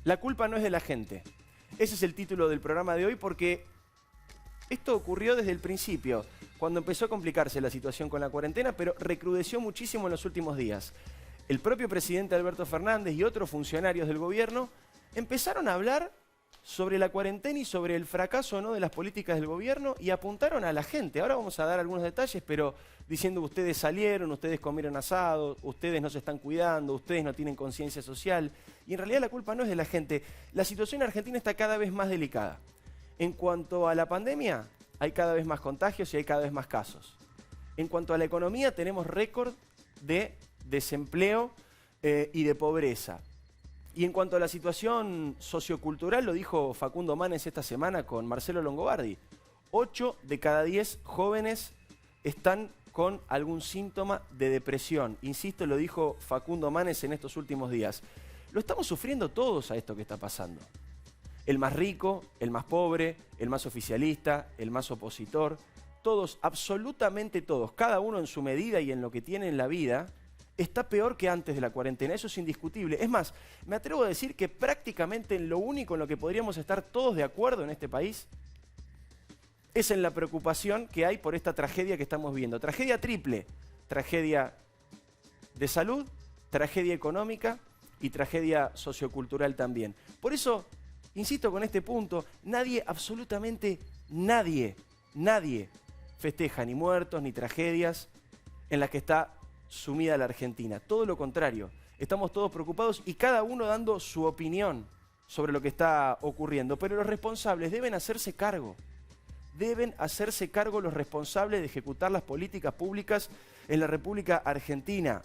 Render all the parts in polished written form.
La culpa no es de la gente. Ese es el título del programa de hoy porque esto ocurrió desde el principio, cuando empezó a complicarse la situación con la cuarentena, pero recrudeció muchísimo en los últimos días. El propio presidente Alberto Fernández y otros funcionarios del gobierno empezaron a hablar sobre la cuarentena y sobre el fracaso o no de las políticas del gobierno y apuntaron a la gente. Ahora vamos a dar algunos detalles, pero diciendo ustedes salieron, ustedes comieron asado, ustedes no se están cuidando, ustedes no tienen conciencia social. Y en realidad la culpa no es de la gente. La situación en Argentina está cada vez más delicada. En cuanto a la pandemia, hay cada vez más contagios y hay cada vez más casos. En cuanto a la economía, tenemos récord de desempleo y de pobreza. Y en cuanto a la situación sociocultural, lo dijo Facundo Manes esta semana con Marcelo Longobardi. 8 de cada 10 jóvenes están con algún síntoma de depresión. Insisto, lo dijo Facundo Manes en estos últimos días. Lo estamos sufriendo todos a esto que está pasando. El más rico, el más pobre, el más oficialista, el más opositor. Todos, absolutamente todos, cada uno en su medida y en lo que tiene en la vida, está peor que antes de la cuarentena, eso es indiscutible. Es más, me atrevo a decir que prácticamente lo único en lo que podríamos estar todos de acuerdo en este país es en la preocupación que hay por esta tragedia que estamos viendo. Tragedia triple, tragedia de salud, tragedia económica y tragedia sociocultural también. Por eso, insisto con este punto, nadie, absolutamente nadie festeja ni muertos ni tragedias en las que está sumida la Argentina. Todo lo contrario, estamos todos preocupados y cada uno dando su opinión sobre lo que está ocurriendo. Pero los responsables deben hacerse cargo. Deben hacerse cargo los responsables de ejecutar las políticas públicas en la República Argentina.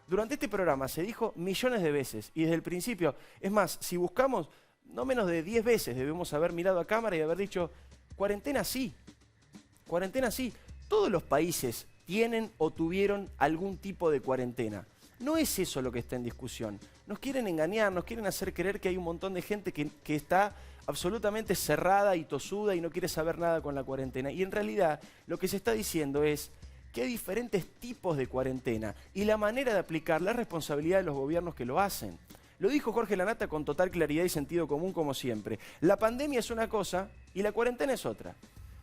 Durante este programa se dijo millones de veces y desde el principio, es más, si buscamos, no menos de 10 veces debemos haber mirado a cámara y haber dicho, cuarentena sí, cuarentena sí. Todos los países tienen o tuvieron algún tipo de cuarentena. No es eso lo que está en discusión. Nos quieren engañar, nos quieren hacer creer que hay un montón de gente que está absolutamente cerrada y tosuda y no quiere saber nada con la cuarentena. Y en realidad lo que se está diciendo es que hay diferentes tipos de cuarentena y la manera de aplicarla es responsabilidad de los gobiernos que lo hacen. Lo dijo Jorge Lanata con total claridad y sentido común como siempre. La pandemia es una cosa y la cuarentena es otra.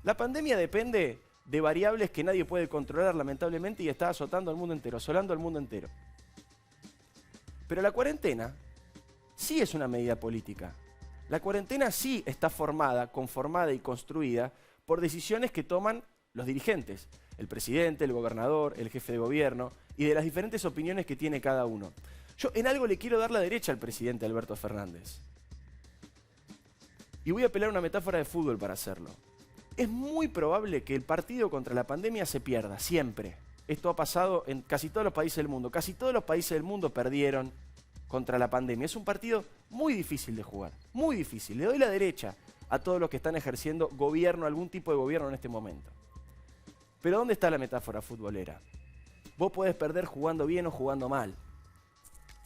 La pandemia depende de variables que nadie puede controlar lamentablemente y está azotando al mundo entero, asolando al mundo entero. Pero la cuarentena sí es una medida política. La cuarentena sí está formada, conformada y construida por decisiones que toman los dirigentes, el presidente, el gobernador, el jefe de gobierno y de las diferentes opiniones que tiene cada uno. Yo en algo le quiero dar la derecha al presidente Alberto Fernández. Y voy a apelar a una metáfora de fútbol para hacerlo. Es muy probable que el partido contra la pandemia se pierda, siempre. Esto ha pasado en casi todos los países del mundo. Casi todos los países del mundo perdieron contra la pandemia. Es un partido muy difícil de jugar, muy difícil. Le doy la derecha a todos los que están ejerciendo gobierno, algún tipo de gobierno en este momento. Pero ¿dónde está la metáfora futbolera? Vos podés perder jugando bien o jugando mal.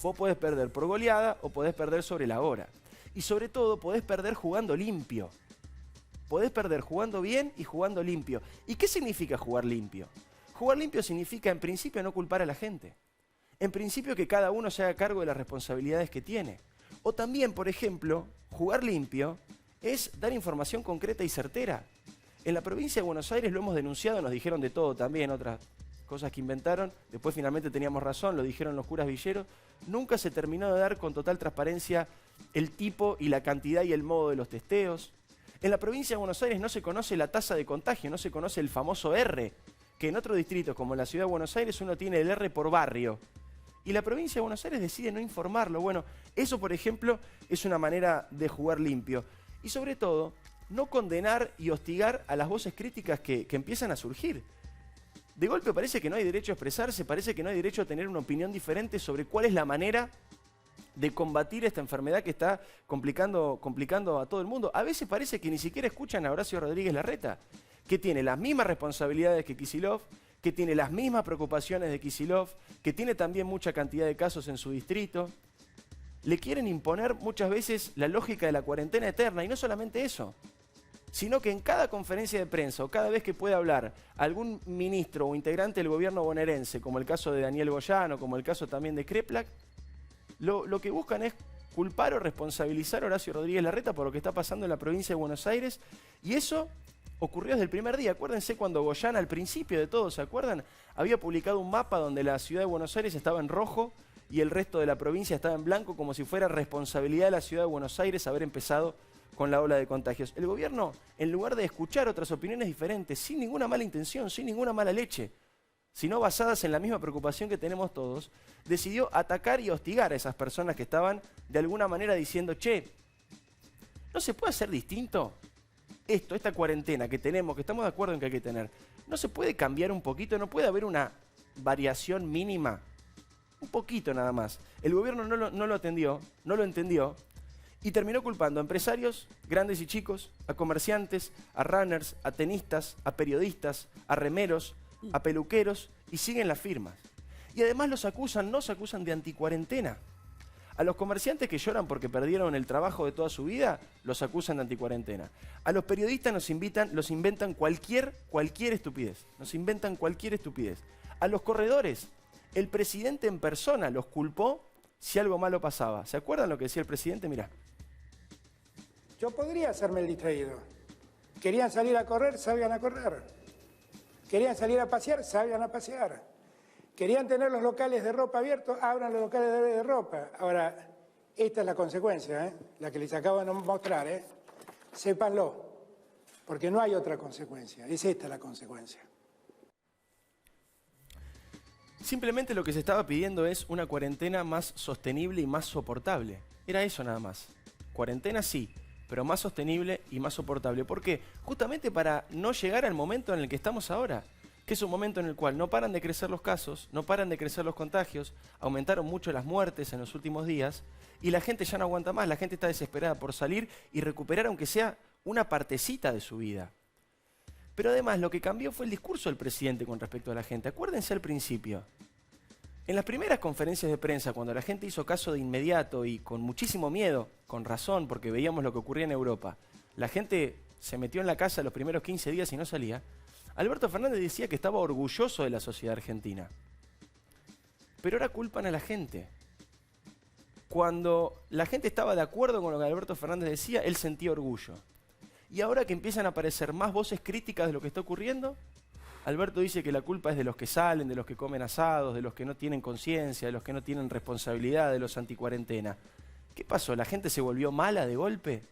Vos podés perder por goleada o podés perder sobre la hora. Y sobre todo podés perder jugando limpio. Podés perder jugando bien y jugando limpio. ¿Y qué significa jugar limpio? Jugar limpio significa, en principio, no culpar a la gente. En principio, que cada uno se haga cargo de las responsabilidades que tiene. O también, por ejemplo, jugar limpio es dar información concreta y certera. En la provincia de Buenos Aires lo hemos denunciado, nos dijeron de todo también, otras cosas que inventaron. Después finalmente teníamos razón, lo dijeron los curas villeros. Nunca se terminó de dar con total transparencia el tipo y la cantidad y el modo de los testeos. En la provincia de Buenos Aires no se conoce la tasa de contagio, no se conoce el famoso R, que en otros distritos como la ciudad de Buenos Aires uno tiene el R por barrio. Y la provincia de Buenos Aires decide no informarlo. Bueno, eso por ejemplo es una manera de jugar limpio. Y sobre todo, no condenar y hostigar a las voces críticas que empiezan a surgir. De golpe parece que no hay derecho a expresarse, parece que no hay derecho a tener una opinión diferente sobre cuál es la manera de combatir esta enfermedad que está complicando a todo el mundo. A veces parece que ni siquiera escuchan a Horacio Rodríguez Larreta, que tiene las mismas responsabilidades que Kicillof, que tiene las mismas preocupaciones de Kicillof, que tiene también mucha cantidad de casos en su distrito. Le quieren imponer muchas veces la lógica de la cuarentena eterna, y no solamente eso, sino que en cada conferencia de prensa o cada vez que pueda hablar algún ministro o integrante del gobierno bonaerense, como el caso de Daniel Goyán o como el caso también de Kreplak, lo que buscan es culpar o responsabilizar a Horacio Rodríguez Larreta por lo que está pasando en la provincia de Buenos Aires. Y eso ocurrió desde el primer día. Acuérdense cuando Goyán, al principio de todo, ¿se acuerdan? Había publicado un mapa donde la ciudad de Buenos Aires estaba en rojo y el resto de la provincia estaba en blanco, como si fuera responsabilidad de la ciudad de Buenos Aires haber empezado con la ola de contagios. El gobierno, en lugar de escuchar otras opiniones diferentes, sin ninguna mala intención, sin ninguna mala leche, sino basadas en la misma preocupación que tenemos todos, decidió atacar y hostigar a esas personas que estaban de alguna manera diciendo, che, ¿no se puede hacer distinto? Esta cuarentena que tenemos, que estamos de acuerdo en que hay que tener, ¿no se puede cambiar un poquito? ¿No puede haber una variación mínima? Un poquito nada más. El gobierno no lo atendió, no lo entendió y terminó culpando a empresarios, grandes y chicos, a comerciantes, a runners, a tenistas, a periodistas, a remeros, a peluqueros y siguen las firmas. Y además nos acusan de anticuarentena. A los comerciantes que lloran porque perdieron el trabajo de toda su vida, los acusan de anticuarentena. A los periodistas los inventan cualquier estupidez. Nos inventan cualquier estupidez. A los corredores, el presidente en persona los culpó si algo malo pasaba. ¿Se acuerdan lo que decía el presidente? Mirá. Yo podría hacerme el distraído. Querían salir a correr, salgan a correr. Querían salir a pasear, salgan a pasear. Querían tener los locales de ropa abiertos, abran los locales de ropa. Ahora, esta es la consecuencia, la que les acabo de mostrar. Sépanlo, porque no hay otra consecuencia. Es esta la consecuencia. Simplemente lo que se estaba pidiendo es una cuarentena más sostenible y más soportable. Era eso nada más. Cuarentena sí, pero más sostenible y más soportable. ¿Por qué? Justamente para no llegar al momento en el que estamos ahora, que es un momento en el cual no paran de crecer los casos, no paran de crecer los contagios, aumentaron mucho las muertes en los últimos días y la gente ya no aguanta más, la gente está desesperada por salir y recuperar aunque sea una partecita de su vida. Pero además lo que cambió fue el discurso del presidente con respecto a la gente. Acuérdense al principio. En las primeras conferencias de prensa, cuando la gente hizo caso de inmediato y con muchísimo miedo, con razón, porque veíamos lo que ocurría en Europa, la gente se metió en la casa los primeros 15 días y no salía, Alberto Fernández decía que estaba orgulloso de la sociedad argentina. Pero ahora culpan a la gente. Cuando la gente estaba de acuerdo con lo que Alberto Fernández decía, él sentía orgullo. Y ahora que empiezan a aparecer más voces críticas de lo que está ocurriendo, Alberto dice que la culpa es de los que salen, de los que comen asados, de los que no tienen conciencia, de los que no tienen responsabilidad, de los anticuarentena. ¿Qué pasó? ¿La gente se volvió mala de golpe?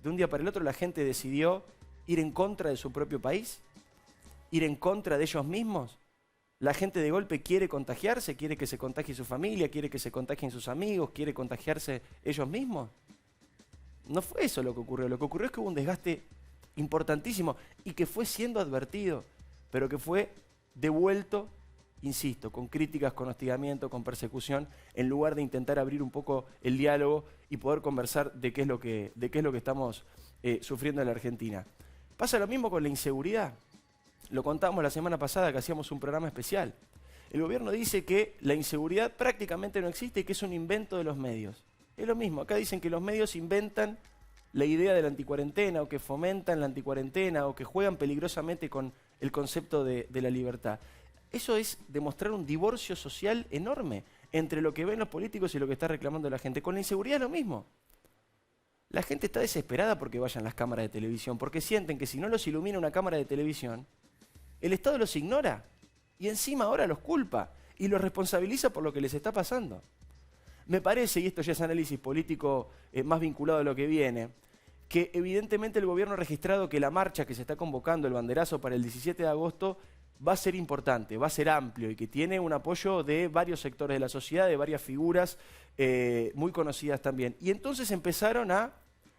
¿De un día para el otro la gente decidió ir en contra de su propio país? ¿Ir en contra de ellos mismos? ¿La gente de golpe quiere contagiarse? ¿Quiere que se contagie su familia? ¿Quiere que se contagien sus amigos? ¿Quiere contagiarse ellos mismos? No fue eso lo que ocurrió. Lo que ocurrió es que hubo un desgaste importantísimo y que fue siendo advertido, pero que fue devuelto, insisto, con críticas, con hostigamiento, con persecución, en lugar de intentar abrir un poco el diálogo y poder conversar de qué es lo que estamos sufriendo en la Argentina. Pasa lo mismo con la inseguridad. Lo contamos la semana pasada que hacíamos un programa especial. El gobierno dice que la inseguridad prácticamente no existe y que es un invento de los medios. Es lo mismo, acá dicen que los medios inventan la idea de la anticuarentena o que fomentan la anticuarentena o que juegan peligrosamente con el concepto de la libertad. Eso es demostrar un divorcio social enorme entre lo que ven los políticos y lo que está reclamando la gente. Con la inseguridad es lo mismo. La gente está desesperada porque vayan las cámaras de televisión, porque sienten que si no los ilumina una cámara de televisión, el Estado los ignora y encima ahora los culpa y los responsabiliza por lo que les está pasando. Me parece, y esto ya es análisis político más vinculado a lo que viene, que evidentemente el gobierno ha registrado que la marcha que se está convocando, el banderazo para el 17 de agosto, va a ser importante, va a ser amplio y que tiene un apoyo de varios sectores de la sociedad, de varias figuras muy conocidas también. Y entonces empezaron a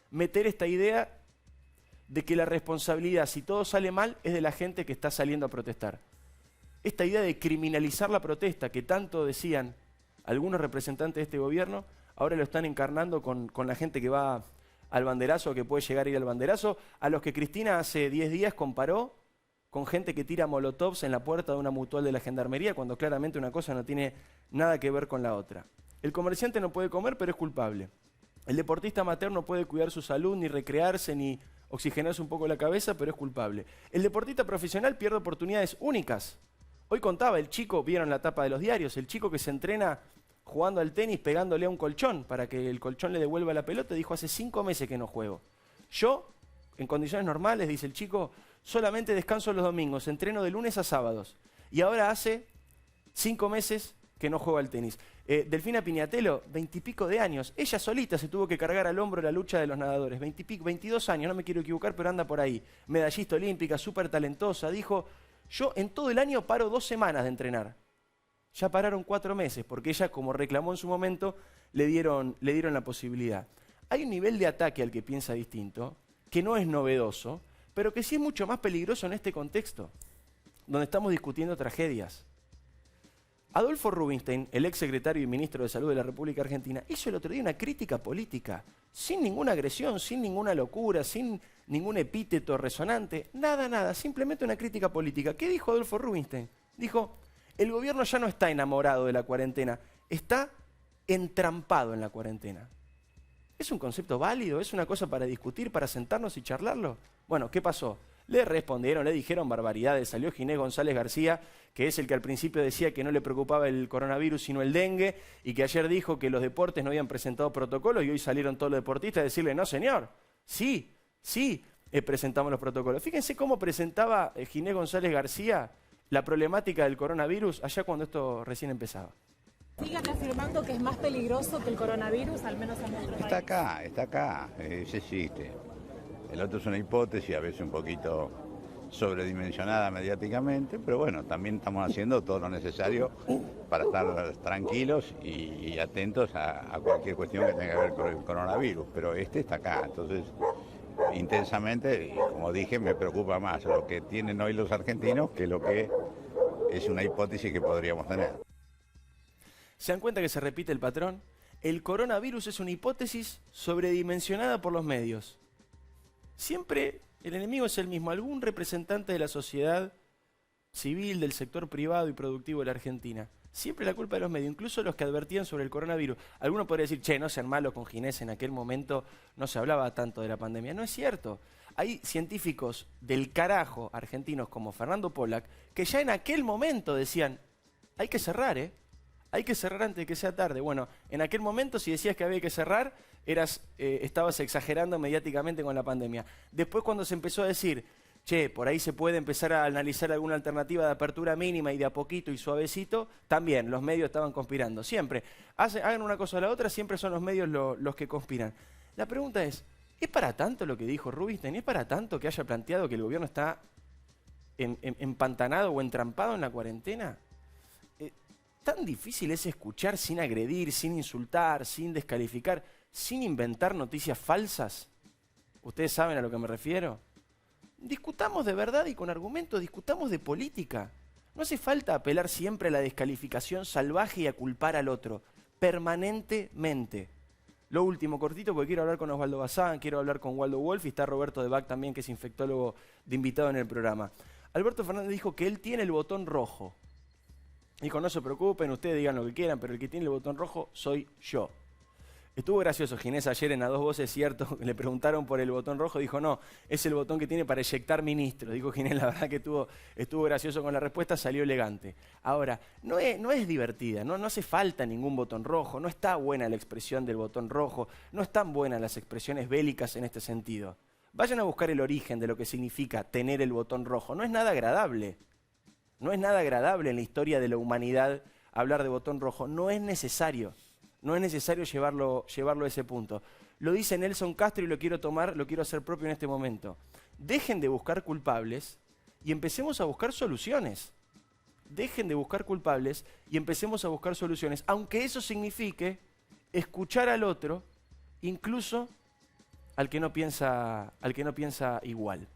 meter esta idea de que la responsabilidad, si todo sale mal, es de la gente que está saliendo a protestar. Esta idea de criminalizar la protesta que tanto decían algunos representantes de este gobierno, ahora lo están encarnando con la gente que va al banderazo, que puede llegar a ir al banderazo, a los que Cristina hace 10 días comparó con gente que tira molotovs en la puerta de una mutual de la Gendarmería, cuando claramente una cosa no tiene nada que ver con la otra. El comerciante no puede comer, pero es culpable. El deportista amateur no puede cuidar su salud, ni recrearse, ni oxigenarse un poco la cabeza, pero es culpable. El deportista profesional pierde oportunidades únicas. Hoy contaba el chico, vieron la tapa de los diarios, el chico que se entrena jugando al tenis, pegándole a un colchón para que el colchón le devuelva la pelota. Dijo, hace 5 meses que no juego. Yo, en condiciones normales, dice el chico, solamente descanso los domingos, entreno de lunes a sábados. Y ahora hace 5 meses que no juego al tenis. Delfina Piñatelo, 20 y pico de años. Ella solita se tuvo que cargar al hombro la lucha de los nadadores. 20 y pico, 22 años, no me quiero equivocar, pero anda por ahí. Medallista olímpica, súper talentosa. Dijo, yo en todo el año paro 2 semanas de entrenar. Ya pararon 4 meses, porque ella, como reclamó en su momento, le dieron la posibilidad. Hay un nivel de ataque al que piensa distinto, que no es novedoso, pero que sí es mucho más peligroso en este contexto, donde estamos discutiendo tragedias. Adolfo Rubinstein, el ex secretario y ministro de Salud de la República Argentina, hizo el otro día una crítica política, sin ninguna agresión, sin ninguna locura, sin ningún epíteto resonante, nada, simplemente una crítica política. ¿Qué dijo Adolfo Rubinstein? Dijo, el gobierno ya no está enamorado de la cuarentena, está entrampado en la cuarentena. ¿Es un concepto válido? ¿Es una cosa para discutir, para sentarnos y charlarlo? Bueno, ¿qué pasó? Le respondieron, le dijeron barbaridades. Salió Ginés González García, que es el que al principio decía que no le preocupaba el coronavirus sino el dengue, y que ayer dijo que los deportes no habían presentado protocolos, y hoy salieron todos los deportistas a decirle, no señor, sí, presentamos los protocolos. Fíjense cómo presentaba Ginés González García la problemática del coronavirus allá cuando esto recién empezaba. ¿Siguen afirmando que es más peligroso que el coronavirus, al menos en nuestro país? Está acá, ese existe. El otro es una hipótesis, a veces un poquito sobredimensionada mediáticamente, pero bueno, también estamos haciendo todo lo necesario para estar tranquilos y atentos a cualquier cuestión que tenga que ver con el coronavirus, pero este está acá, entonces intensamente, como dije, me preocupa más lo que tienen hoy los argentinos que lo que es una hipótesis que podríamos tener. ¿Se dan cuenta que se repite el patrón? El coronavirus es una hipótesis sobredimensionada por los medios. Siempre el enemigo es el mismo, algún representante de la sociedad civil, del sector privado y productivo de la Argentina. Siempre la culpa de los medios, incluso los que advertían sobre el coronavirus. Alguno podría decir, che, no sean malos con Ginés, en aquel momento no se hablaba tanto de la pandemia. No es cierto. Hay científicos del carajo argentinos como Fernando Pollack que ya en aquel momento decían, hay que cerrar, hay que cerrar antes de que sea tarde. Bueno, en aquel momento si decías que había que cerrar, estabas exagerando mediáticamente con la pandemia. Después cuando se empezó a decir, che, por ahí se puede empezar a analizar alguna alternativa de apertura mínima y de a poquito y suavecito, también los medios estaban conspirando. Siempre, hagan una cosa o la otra, siempre son los medios los que conspiran. La pregunta es para tanto lo que dijo Rubinstein? ¿Es para tanto que haya planteado que el gobierno está empantanado o entrampado en la cuarentena? ¿Tan difícil es escuchar sin agredir, sin insultar, sin descalificar, sin inventar noticias falsas? ¿Ustedes saben a lo que me refiero? Discutamos de verdad y con argumentos, discutamos de política. No hace falta apelar siempre a la descalificación salvaje y a culpar al otro, permanentemente. Lo último, cortito, porque quiero hablar con Osvaldo Bazán, quiero hablar con Waldo Wolf y está Roberto de Bac también, que es infectólogo de invitado en el programa. Alberto Fernández dijo que él tiene el botón rojo. Dijo, no se preocupen, ustedes digan lo que quieran, pero el que tiene el botón rojo soy yo. Estuvo gracioso Ginés ayer en A Dos Voces, cierto, le preguntaron por el botón rojo, dijo, no, es el botón que tiene para eyectar ministros. Dijo Ginés, la verdad que estuvo gracioso con la respuesta, salió elegante. Ahora, no es divertida, no hace falta ningún botón rojo, no está buena la expresión del botón rojo, no están buenas las expresiones bélicas en este sentido. Vayan a buscar el origen de lo que significa tener el botón rojo, no es nada agradable. No es nada agradable en la historia de la humanidad hablar de botón rojo, no es necesario. No es necesario llevarlo a ese punto. Lo dice Nelson Castro y lo quiero hacer propio en este momento. Dejen de buscar culpables y empecemos a buscar soluciones. Dejen de buscar culpables y empecemos a buscar soluciones, aunque eso signifique escuchar al otro, incluso al que no piensa igual.